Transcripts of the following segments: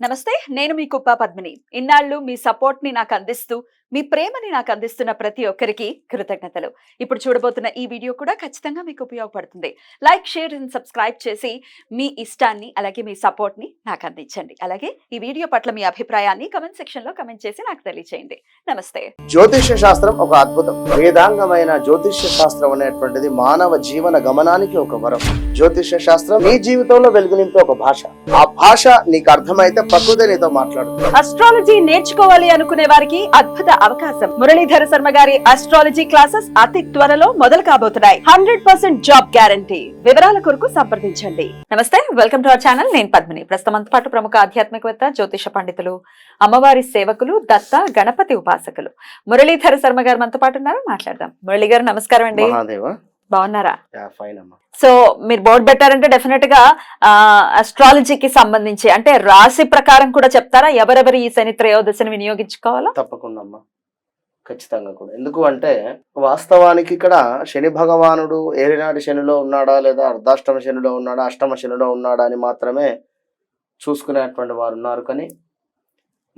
నమస్తే, నేను మీ కుప్ప పద్మిని. ఇన్నాళ్ళు మీ సపోర్ట్ ని నాకు అందిస్తూ, మీ ప్రేమని నాకు అందిస్తున్న ప్రతి ఒక్కరికి కృతజ్ఞతలు. ఇప్పుడు చూడబోతున్న ఈ వీడియో కూడా ఖచ్చితంగా మీకు ఉపయోగపడుతుంది. లైక్, షేర్ అండ్ సబ్స్క్రైబ్ చేసి మీ ఇష్టాన్ని అలాగే మీ సపోర్ట్ ని నాకు అందించండి. అలాగే ఈ వీడియో పట్ల మీ అభిప్రాయాన్ని కమెంట్ సెక్షన్ లో కమెంట్ చేసి నాకు తెలియజేయండి. నమస్తే. జ్యోతిష్య శాస్త్రం ఒక అద్భుతం. వేదాంగమైన జ్యోతిష్య శాస్త్రం అనేటువంటిది మానవ జీవన గమనానికి ఒక వరం. జ్యోతిష్య శాస్త్రం నీ జీవితంలో వెలుగునింపే ఒక భాష. ఆ భాష నీకు అర్థమైతే ప్రకృతి నీతో మాట్లాడుతుంది. అస్ట్రాలజీ నేర్చుకోవాలి అనుకునే వారికి అద్భుత అవకాశం. మురళీధర శర్మ గారి అస్ట్రాలజీ క్లాసెస్ అతి త్వరలో మొదలు కాబోతున్నాయి. 100% జాబ్ గ్యారంటీ. వివరాల కొరకు సంప్రదించండి. నమస్తే, వెల్కమ్ టు అవర్ ఛానల్. నేను పద్మిని. ప్రస్తుతంతో పాటు ప్రముఖ ఆధ్యాత్మికవేత్త, జ్యోతిష పండితులు, అమ్మవారి సేవకులు, దత్త గణపతి ఉపాసకులు మురళీధర శర్మ గారు మనతో పాటు ఉన్నారు. మాట్లాడదాం. మురళి గారు నమస్కారం అండి. బాగున్నారా? సో మీరు బోర్డు పెట్టారంటే డెఫినెట్ గా అస్ట్రాలజీకి సంబంధించి అంటే రాశి ప్రకారం కూడా చెప్తారా ఎవరెవరు ఈ శని త్రయోదశిని వినియోగించుకోవాలా? తప్పకుండా అమ్మా, ఖచ్చితంగా కూడా. ఎందుకు అంటే వాస్తవానికి ఇక్కడ శని భగవానుడు ఏలినాటి శనిలో ఉన్నాడా లేదా అర్ధాష్టమ శనిలో ఉన్నాడా అష్టమ శనిలో ఉన్నాడా అని మాత్రమే చూసుకునేటువంటి వారు ఉన్నారు. కానీ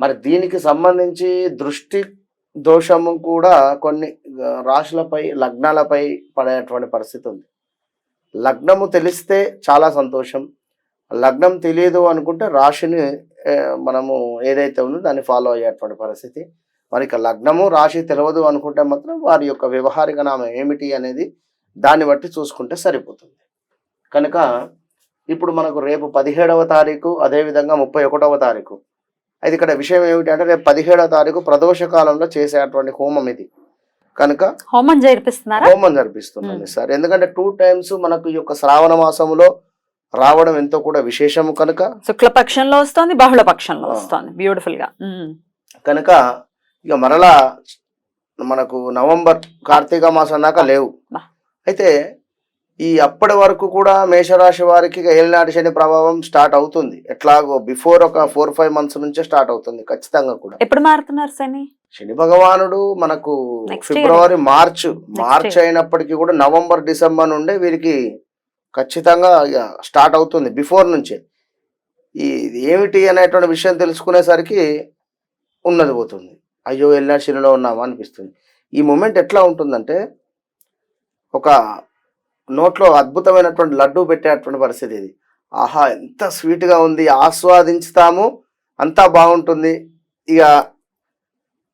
మరి దీనికి సంబంధించి దృష్టి దోషము కూడా కొన్ని రాశులపై లగ్నాలపై పడేటువంటి పరిస్థితి ఉంది. లగ్నము తెలిస్తే చాలా సంతోషం. లగ్నం తెలియదు అనుకుంటే రాశిని మనము ఏదైతే ఉందో దాన్ని ఫాలో అయ్యేటువంటి పరిస్థితి. మరి ఇక లగ్నము రాశి తెలియదు అనుకుంటే మాత్రం వారి యొక్క వ్యవహారిక నామం ఏమిటి అనేది దాన్ని బట్టి చూసుకుంటే సరిపోతుంది. కనుక ఇప్పుడు మనకు రేపు 17వ తారీఖు, అదేవిధంగా 31వ తారీఖు. అయితే ఇక్కడ విషయం ఏమిటి అంటే రేపు 17వ తారీఖు ప్రదోష కాలంలో చేసేటువంటి హోమం ఇది. కనుక హోమం జరిపిస్తున్నాను సార్. ఎందుకంటే 2 times మనకు ఈ యొక్క శ్రావణ మాసంలో రావడం ఎంతో కూడా విశేషము. కనుక శుక్లపక్షంలో వస్తుంది, బహుళ పక్షంలో వస్తుంది. బ్యూటిఫుల్ గా. కనుక ఇక మరలా మనకు నవంబర్ కార్తీక మాసం దాకా లేవు. అయితే ఈ అప్పటి వరకు కూడా మేషరాశి వారికి ఏలినాటి శని ప్రభావం స్టార్ట్ అవుతుంది. ఎట్లాగో బిఫోర్ ఒక 4-5 months నుంచే స్టార్ట్ అవుతుంది ఖచ్చితంగా కూడా. ఎప్పుడు మారుతున్నారు శని భగవానుడు మనకు ఫిబ్రవరి మార్చ్ అయినప్పటికీ కూడా నవంబర్ డిసెంబర్ నుండే వీరికి ఖచ్చితంగా స్టార్ట్ అవుతుంది. బిఫోర్ నుంచే ఈ ఏమిటి అనేటువంటి విషయం తెలుసుకునేసరికి ఉన్నది పోతుంది. అయ్యో ఏలినాటి శనిలో ఉన్నామా అనిపిస్తుంది. ఈ మూమెంట్ ఎట్లా ఉంటుందంటే ఒక నోట్లో అద్భుతమైనటువంటి లడ్డూ పెట్టేటువంటి పరిస్థితి ఇది. ఆహా, ఎంత స్వీట్గా ఉంది, ఆస్వాదించుతాము, అంతా బాగుంటుంది. ఇక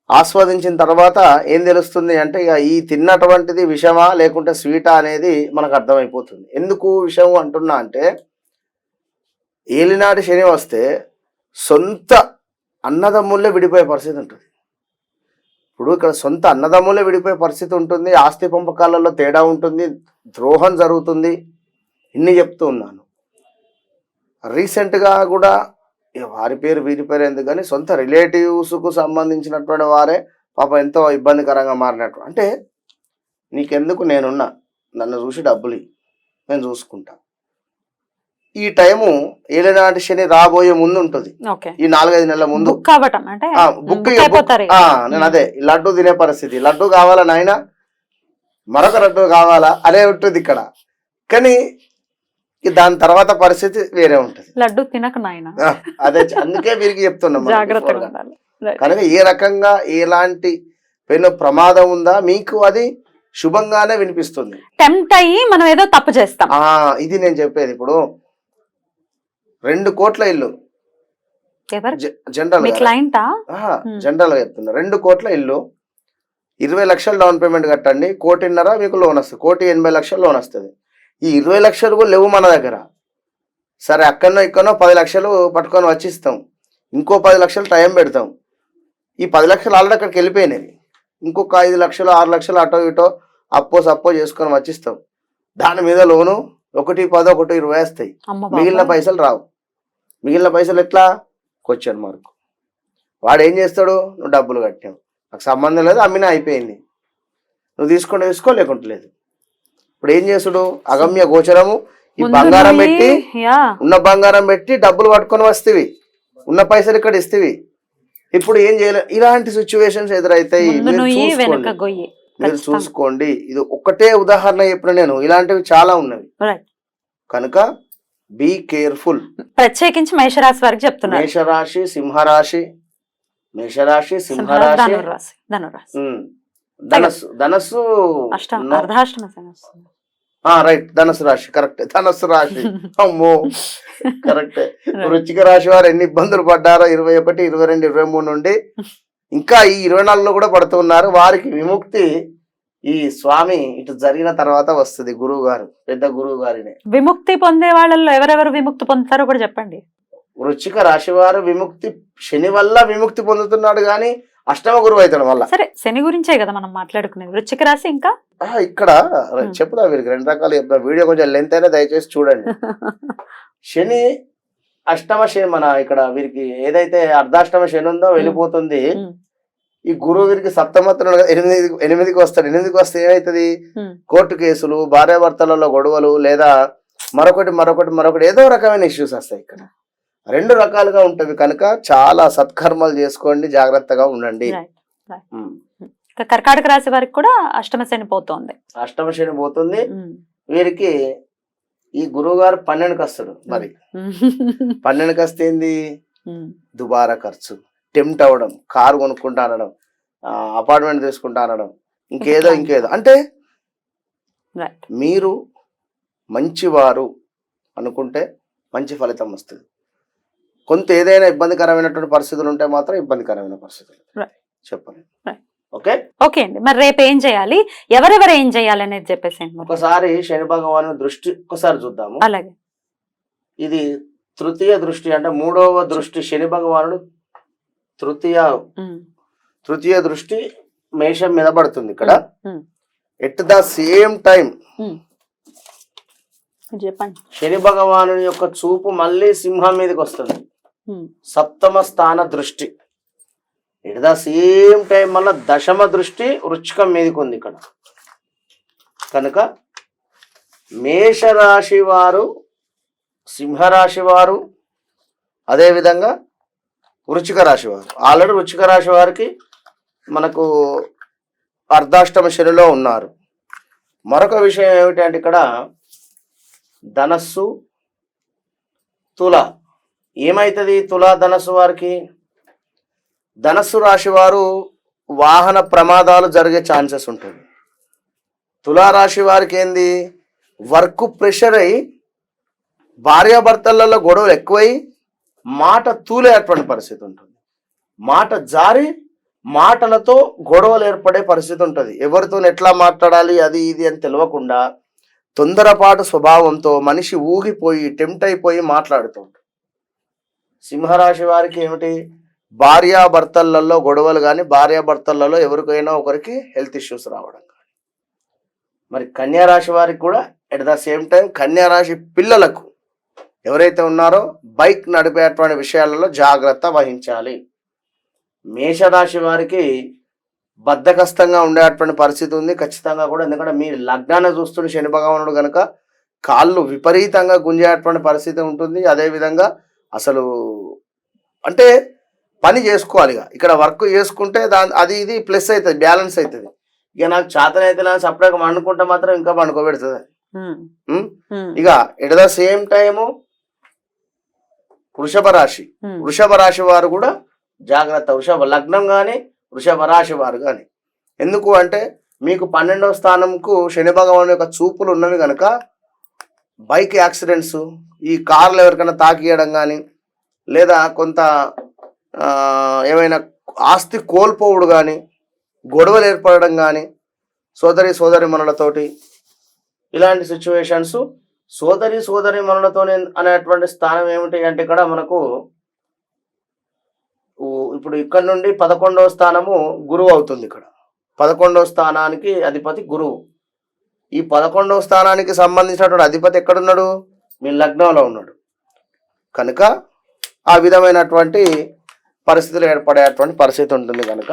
ఆస్వాదించిన తర్వాత ఏం తెలుస్తుంది అంటే ఇక ఈ తిన్నటువంటిది విషమా లేకుంటే స్వీటా అనేది మనకు అర్థమైపోతుంది. ఎందుకు విషయం అంటున్నా అంటే ఏలినాటి శని వస్తే సొంత అన్నదమ్ముళ్ళే విడిపోయే పరిస్థితి ఉంటుంది. ఇప్పుడు ఇక్కడ సొంత అన్నదమ్ములే విడిపోయే పరిస్థితి ఉంటుంది. ఆస్తి పంపకాలలో తేడా ఉంటుంది, ద్రోహం జరుగుతుంది. ఇన్ని చెప్తూ ఉన్నాను. రీసెంట్గా కూడా వారి పేరు వీరి పేరు ఎందుకు కానీ సొంత రిలేటివ్స్కు సంబంధించినటువంటి వారే పాపం ఎంతో ఇబ్బందికరంగా మారినట్టు. అంటే నీకెందుకు, నేనున్నా, నన్ను చూసి డబ్బులు నేను చూసుకుంటా. ఈ టైము ఏలినాటి శని రాబోయే ముందు ఉంటుంది. ఈ 4-5 నెలల ముందు నేను అదే లడ్డు తినే పరిస్థితి. లడ్డు కావాలా నాయన, మరొక లడ్డు కావాలా అనే ఉంటుంది ఇక్కడ. కానీ దాని తర్వాత పరిస్థితి వేరే ఉంటుంది. లడ్డు తినక నాయన, అదే అందుకే వీరికి చెప్తున్నాం. కనుక ఏ రకంగా ఎలాంటి పెను ప్రమాదం ఉందా మీకు అది శుభంగానే వినిపిస్తుంది. టెంప్ట్ అయ్యి మనం ఏదో తప్పు చేస్తాం. ఇది నేను చెప్పేది. ఇప్పుడు 2 కోట్ల ఇల్లు జనరల్ గా చెప్తున్నా. 2 కోట్ల ఇల్లు 20 లక్షలు డౌన్ పేమెంట్ కట్టండి, 1.5 కోటి మీకు లోన్ వస్తుంది. 1,80,00,000 లోన్ వస్తుంది. ఈ 20 లక్షలు కూడా లేవు మన దగ్గర. సరే అక్కడనో ఇక్కడనో 10 లక్షలు పట్టుకొని వచ్చిస్తాం, ఇంకో 10 లక్షలు టైం పెడతాం. ఈ 10 లక్షలు ఆల్రెడీ అక్కడికి వెళ్ళిపోయినవి. ఇంకొక 5 లక్షలు 6 లక్షలు అటో ఇటో సప్పో చేసుకొని వచ్చిస్తాం. దాని మీద లోను 1,10, 1,20 వస్తాయి. మిగిలిన పైసలు రావు. మిగిలిన పైసలు ఎట్లా? Question mark. వాడు ఏం చేస్తాడు? నువ్వు డబ్బులు కట్టావు, నాకు సంబంధం లేదు, అమ్మినా అయిపోయింది, నువ్వు తీసుకుంటే తీసుకో లేకుంటే లేదు. ఇప్పుడు ఏం చేస్తాడు? అగమ్య గోచరము. ఈ బంగారం పెట్టి ఉన్న బంగారం పెట్టి డబ్బులు పట్టుకొని వస్తేవి, ఉన్న పైసలు ఇక్కడ ఇస్తేవి. ఇప్పుడు ఏం చేయలేదు. ఇలాంటి సిచ్యువేషన్స్ ఎదురైతాయి. మీరు చూసుకోండి. ఇది ఒక్కటే ఉదాహరణ చెప్పిన నేను, ఇలాంటివి చాలా ఉన్నవి. కనుక బీ కేర్ఫుల్. ప్రత్యేకించి మేషరాశి వారికి చెప్తున్నారు. మేషరాశి, సింహరాశి, మేషరాశి, సింహరాశి, ధనురాశి, ధనురాశి, ధనస్సు, ధనస్సు అర్ధాష్టమ శని వస్తుంది. రైట్, ధనుసు రాశి కరెక్ట్, ధనుసు రాశి. అమ్మో కరెక్టే. వృశ్చిక రాశి వారు ఎన్ని ఇబ్బందులు పడ్డారో 21, 22, 23 నుండి ఇంకా ఈ 24లో కూడా పడుతున్నారు. వారికి విముక్తి ఈ స్వామి ఇటు జరిగిన తర్వాత వస్తుంది. గురువు గారు, పెద్ద గురువు గారిని విముక్తి పొందే వాళ్ళల్లో ఎవరెవరు విముక్తి పొందుతారో కూడా చెప్పండి. వృశ్చిక రాశి వారు విముక్తి శని వల్ల విముక్తి పొందుతున్నాడు, గాని అష్టమ గురువు అవుతాడు వల్ల. సరే, శని గురించే కదా మనం మాట్లాడుకునేది. వృశ్చిక రాశి ఇంకా ఇక్కడ చెప్పుదా వీరికి 2 రకాలు చెప్తా. వీడియో కొంచెం లెంత్ అయినా దయచేసి చూడండి. శని అష్టమ శని, మన ఇక్కడ వీరికి ఏదైతే అర్ధాష్టమ శని ఉందో వెళ్ళిపోతుంది. ఈ గురువు వీరికి సప్తమత్తులు 8కి వస్తాడు. 8కి వస్తే ఏమైతుంది? కోర్టు కేసులు, భార్యాభర్తలలో గొడవలు, లేదా మరొకటి ఏదో రకమైన ఇష్యూస్ వస్తాయి. ఇక్కడ 2 రకాలుగా ఉంటవి కనుక చాలా సత్కర్మలు చేసుకోండి, జాగ్రత్తగా ఉండండి. కర్కాటక రాశి వారికి కూడా అష్టమ శని పోతుంది. అష్టమ శని పోతుంది. వీరికి ఈ గురువు గారు 12కి వస్తాడు. మరి 12కి వస్తే ఏంది? దుబారా ఖర్చు, టెంప్ట్ అవ్వడం, కారు కొనుక్కుంటా అనడం, అపార్ట్మెంట్ తీసుకుంటా అనడం, ఇంకేదో అంటే మీరు మంచివారు అనుకుంటే మంచి ఫలితం వస్తుంది. కొంత ఏదైనా ఇబ్బందికరమైనటువంటి పరిస్థితులు ఉంటే మాత్రం ఇబ్బందికరమైన పరిస్థితులు చెప్పండి. ఓకే అండి. మరి రేపు ఏం చేయాలి, ఎవరెవరు ఏం చేయాలి అనేది చెప్పేసి ఒకసారి శని భగవాను దృష్టి ఒకసారి చూద్దాము. అలాగే, ఇది తృతీయ దృష్టి, అంటే 3వ దృష్టి. శని భగవానుడు తృతీయ దృష్టి మేషం మీద పడుతుంది. ఇక్కడ ఎట్ ద సేమ్ టైం చెప్పండి, శని భగవాను యొక్క చూపు మళ్ళీ సింహం మీదకి వస్తుంది. సప్తమ స్థాన దృష్టి. ఎట్ ద సేమ్ టైం మళ్ళీ దశమ దృష్టి వృశ్చికం మీదకి ఉంది ఇక్కడ. కనుక మేషరాశి వారు, సింహరాశి వారు, అదేవిధంగా వృశ్చిక రాశి వారు. ఆల్రెడీ వృశ్చిక రాశి వారికి మనకు అర్ధాష్టమ శనిలో ఉన్నారు. మరొక విషయం ఏమిటంటే ఇక్కడ ధనస్సు, తుల. ఏమైతుంది తుల ధనస్సు వారికి? ధనస్సు రాశి వారు వాహన ప్రమాదాలు జరిగే ఛాన్సెస్ ఉంటుంది. తులారాశి వారికి ఏంది? వర్క్ ప్రెషర్ అయి భార్యాభర్తలలో గొడవలు ఎక్కువై మాట తూలేటువంటి పరిస్థితి ఉంటుంది. మాట జారి మాటలతో గొడవలు ఏర్పడే పరిస్థితి ఉంటుంది. ఎవరితో ఎట్లా మాట్లాడాలి అది ఇది అని తెలియకుండా తొందరపాటు స్వభావంతో మనిషి ఊగిపోయి టెంప్ట్ అయిపోయి మాట్లాడుతుంటాడు. సింహరాశి వారికి ఏమిటి? భార్యాభర్తలలో గొడవలు కానీ, భార్యాభర్తలలో ఎవరికైనా ఒకరికి హెల్త్ ఇష్యూస్ రావడం కానీ. మరి కన్యారాశి వారికి కూడా ఎట్ ద సేమ్ టైం కన్యారాశి పిల్లలకు ఎవరైతే ఉన్నారో బైక్ నడిపేటువంటి విషయాలలో జాగ్రత్త వహించాలి. మేషరాశి వారికి బద్ధకస్తంగా ఉండేటువంటి పరిస్థితి ఉంది ఖచ్చితంగా కూడా. ఎందుకంటే మీ లగ్నాన్ని చూస్తున్న శని భగవానుడు కనుక కాళ్ళు విపరీతంగా గుంజేటువంటి పరిస్థితి ఉంటుంది. అదేవిధంగా అసలు అంటే పని చేసుకోవాలి. ఇక్కడ వర్క్ చేసుకుంటే అది ఇది ప్లస్ అవుతుంది, బ్యాలెన్స్ అవుతుంది. ఇక నాకు చేతనైతే సపరేట్గా వండుకుంటే మాత్రం ఇంకా వండుకోబెడుతుంది. ఇక ఎట్ ద సేమ్ టైము వృషభ రాశి వారు కూడా జాగ్రత్త. వృషభ లగ్నం కానీ వృషభ రాశి వారు కానీ. ఎందుకు అంటే మీకు 12వ స్థానంకు శని భగవాన్ యొక్క చూపులు ఉన్నవి కనుక బైక్ యాక్సిడెంట్స్, ఈ కార్లు ఎవరికైనా తాకియడం కానీ, లేదా కొంత ఏమైనా ఆస్తి కోల్పోవుడు కానీ, గొడవలు ఏర్పడడం కానీ సోదరి మనులతోటి, ఇలాంటి సిచ్యువేషన్స్. సోదరి మనులతో అనేటువంటి స్థానం ఏమిటి అంటే ఇక్కడ మనకు ఇప్పుడు ఇక్కడ నుండి 11వ స్థానము గురువు అవుతుంది. ఇక్కడ 11వ స్థానానికి అధిపతి గురువు. ఈ 11వ స్థానానికి సంబంధించినటువంటి అధిపతి ఎక్కడున్నాడు? మీ లగ్నంలో ఉన్నాడు. కనుక ఆ విధమైనటువంటి పరిస్థితులు ఏర్పడేటువంటి పరిస్థితి ఉంటుంది. కనుక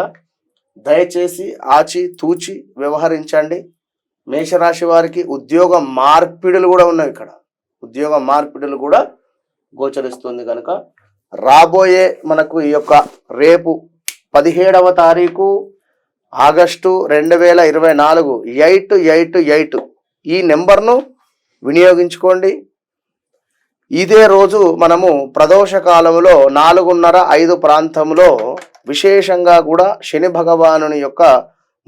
దయచేసి ఆచి తూచి వ్యవహరించండి. మేషరాశి వారికి ఉద్యోగ మార్పిడులు కూడా ఉన్నాయి. ఇక్కడ ఉద్యోగ మార్పిడులు కూడా గోచరిస్తుంది. కనుక రాబోయే మనకు ఈ యొక్క రేపు 17వ తారీఖు ఆగస్టు 2024 888 ఈ నెంబర్ను వినియోగించుకోండి. ఇదే రోజు మనము ప్రదోష కాలంలో 4:30-5 ప్రాంతంలో విశేషంగా కూడా శని భగవానుని యొక్క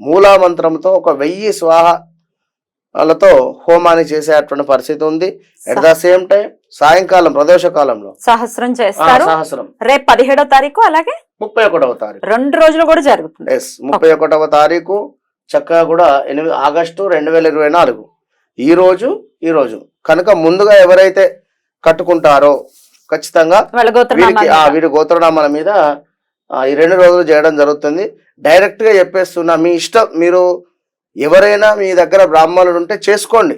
మూలా మంత్రంతో ఒక 1000 స్వాహాలతో హోమాన్ని చేసేటువంటి పరిస్థితి ఉంది. ఎట్ ద సేమ్ టైం సాయంకాలం ప్రదోష కాలంలో సహస్రం చేస్తారు. సహస్రం రేపు 17వ తారీఖు అలాగే 31వ తారీఖు 2 రోజులు కూడా జరుగుతుంది. 31వ తారీఖు చక్కగా కూడా 8 ఆగస్టు 2024 ఈ రోజు కనుక ముందుగా ఎవరైతే కట్టుకుంటారో ఖచ్చితంగా వాళ్ళ వీరి గోత్రనామాల మీద ఈ 2 రోజులు చేయడం జరుగుతుంది. డైరెక్ట్ గా చెప్పేస్తున్నా, మీ ఇష్టం. మీరు ఎవరైనా మీ దగ్గర బ్రాహ్మణులు ఉంటే చేసుకోండి.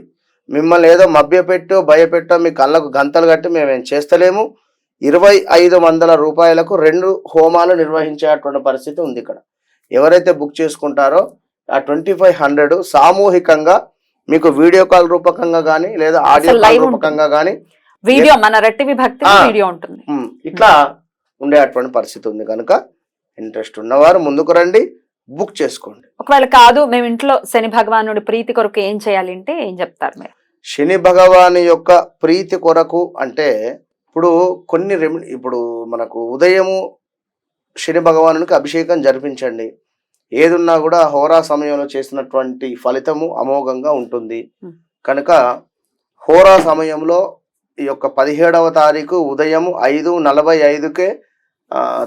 మిమ్మల్ని ఏదో మభ్యపెట్టో భయపెట్టో మీ కళ్ళకు గంతలు కట్టి మేమేం చేస్తలేము. 2500 రూపాయలకు 2 హోమాలు నిర్వహించేటువంటి పరిస్థితి ఉంది ఇక్కడ. ఎవరైతే బుక్ చేసుకుంటారో ఆ 2500 సామూహికంగా మీకు వీడియో కాల్ రూపకంగా గానీ లేదా ఆడియో కాల్ రూపకంగా గానీ వీడియో మన రెట్టి విభక్తి వీడియో ఉంటుంది. ఇట్లా ఉండేటువంటి పరిస్థితి ఉంది. కనుక ఇంట్రెస్ట్ ఉన్నవారు ముందుకు రండి, బుక్ చేసుకోండి. ఒకవేళ కాదు మేము ఇంట్లో శని భగవానుడి ప్రీతి కొరకు ఏం చేయాలి అంటే ఏం చెప్తారు మీరు? శని భగవాని యొక్క ప్రీతి కొరకు అంటే ఇప్పుడు కొన్ని ఇప్పుడు మనకు ఉదయము శని భగవానునికి అభిషేకం జరిపించండి. ఏదున్నా కూడా హోరా సమయంలో చేసినటువంటి ఫలితము అమోఘంగా ఉంటుంది. కనుక హోరా సమయంలో ఈ యొక్క 17వ తారీఖు ఉదయం 5:45కే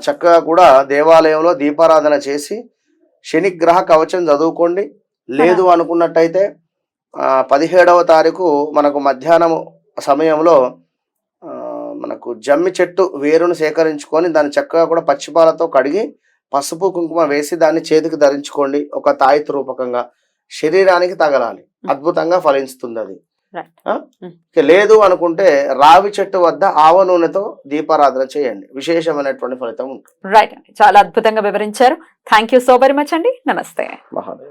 చక్కగా కూడా దేవాలయంలో దీపారాధన చేసి శనిగ్రహ కవచం చదువుకోండి. లేదు అనుకున్నట్టయితే 17వ తారీఖు మనకు మధ్యాహ్నం సమయంలో మనకు జమ్మి చెట్టు వేరును సేకరించుకొని దాన్ని చక్కగా కూడా పచ్చిపాలతో కడిగి పసుపు కుంకుమ వేసి దాన్ని చేతికి ధరించుకోండి. ఒక తాయితు రూపకంగా శరీరానికి తగలాలి, అద్భుతంగా ఫలిస్తుంది అది. లేదు అనుకుంటే రావి చెట్టు వద్ద ఆవ నూనెతో దీపారాధన చేయండి, విశేషమైనటువంటి ఫలితం ఉంటుంది. రైట్ అండి, చాలా అద్భుతంగా వివరించారు. Thank you so very much అండి. నమస్తే. మహాదేవ్.